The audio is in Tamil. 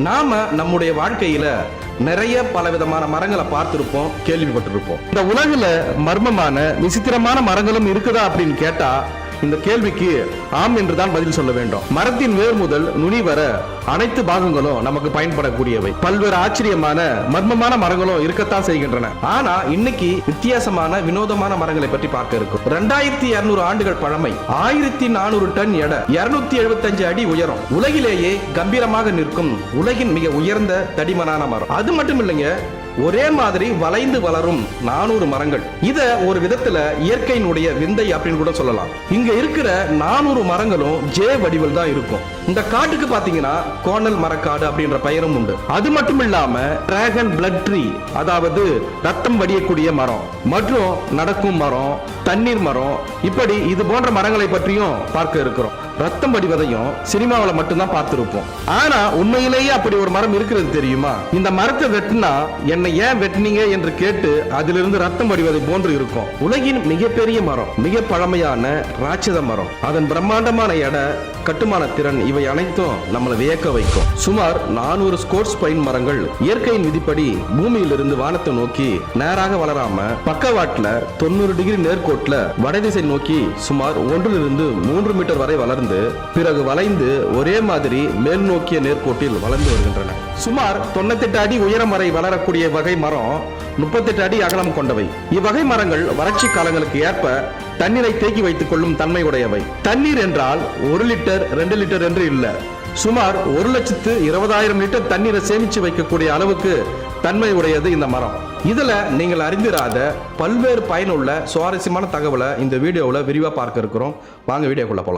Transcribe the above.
நாம நம்முடைய வாழ்க்கையில நிறைய பலவிதமான மரங்களை பார்த்திருப்போம், கேள்விப்பட்டிருப்போம். இந்த உலகில மர்மமான விசித்திரமான மரங்களும் இருக்குதா அப்படின்னு கேட்டா இந்த கேள்விக்கு ஆம் என்றுதான் பதில் சொல்ல வேண்டும். மரத்தின் வேர் முதல் நுனி வர அனைத்து பாகங்களும் நமக்கு பயன்படக்கூடியவை. பல்வேறு ஆச்சரியமான மர்மமான மரங்களும் இருக்கத்தான் செய்கின்றன. ஆனா இன்னைக்கு வித்தியாசமான வினோதமான மரங்களை பற்றி பார்க்க இருக்கும். 2200 ஆண்டுகள் பழமை, 1400 டன் எடை, 275 அடி உயரம், உலகிலேயே கம்பீரமாக நிற்கும் உலகின் மிக உயர்ந்த தடிமனான மரம். அது மட்டும் இல்லைங்க, ஒரே மாதிரி வளைந்து வளரும் 400 மரங்கள். இத ஒரு விதத்துல இயற்கையினுடைய விந்தை அப்படின்னு கூட சொல்லலாம். இங்க இருக்கிற 400 மரங்களும் ஜே வடிவில் தான் இருக்கும். இந்த காட்டுக்கு பாத்தீங்கன்னா கோணல் மரக்காடு அப்படின்ற பெயரும் உண்டு. அது மட்டும் இல்லாம டிராகன் பிளட் ட்ரீ, அதாவது ரத்தம் வடியக்கூடிய மரம், மற்றும் நடக்கும் மரம், தண்ணீர் மரம், இப்படி இது போன்ற மரங்களை பற்றியும் பார்க்க இருக்கிறோம். ரத்தம் வடிவதையும் சினிமாவில் மட்டும்தான் பார்த்திருப்போம். ஆனா உண்மையிலேயே அப்படி ஒரு மரம் இருக்கிறது தெரியுமா? இந்த மரத்தை வெட்டினா என்னை ஏன் வெட்டினீங்க என்று கேட்டு அதிலிருந்து ரத்தம் வடிவதை போன்று இருக்கும். உலகின் மிகப்பெரிய மரம், மிக பழமையான ராட்சத மரம், அதன் பிரம்மாண்டமான எடை, கட்டுமான திறன், இவை அனைத்தும் நம்மளை வியக்க வைக்கும். சுமார் 400 ஸ்கோட்ஸ் பைன் மரங்கள் இயற்கையின் விதிப்படி பூமியிலிருந்து வானத்தை நோக்கி நேராக வளராம பக்கவாட்டுல 90 டிகிரி நேர்கோட்டுல வடதிசை நோக்கி சுமார் 1-3 மீட்டர் வரை வளர்ந்து பிறகு வளைந்து ஒரே மாதிரி மேல் நோக்கிய நேர்கோட்டில் வளர்ந்து வருகின்றன. சுமார் 98 அடி உயரம் வரை வளரக்கூடிய வகை மரம் 38 அடி அகலம் கொண்டவை. இவ்வகை மரங்கள் வறட்சி காலங்களுக்கு ஏற்ப தண்ணீரை தேக்கி வைத்துக் கொள்ளும் தன்மை உடையவை. தண்ணீர் என்றால் 1 லிட்டர் 2 லிட்டர் என்று இல்ல, சுமார் 1,20,000 லிட்டர் தண்ணீரை சேமிச்சு வைக்கக்கூடிய அளவுக்கு தன்மை உடையது இந்த மரம். இதுல நீங்கள் அறிந்திராத பல்வேறு பயனுள்ள சுவாரஸ்யமான தகவலை இந்த வீடியோவில் விரிவா பார்க்க இருக்கிறோம். வாங்க வீடியோக்குள்ள போலாம்.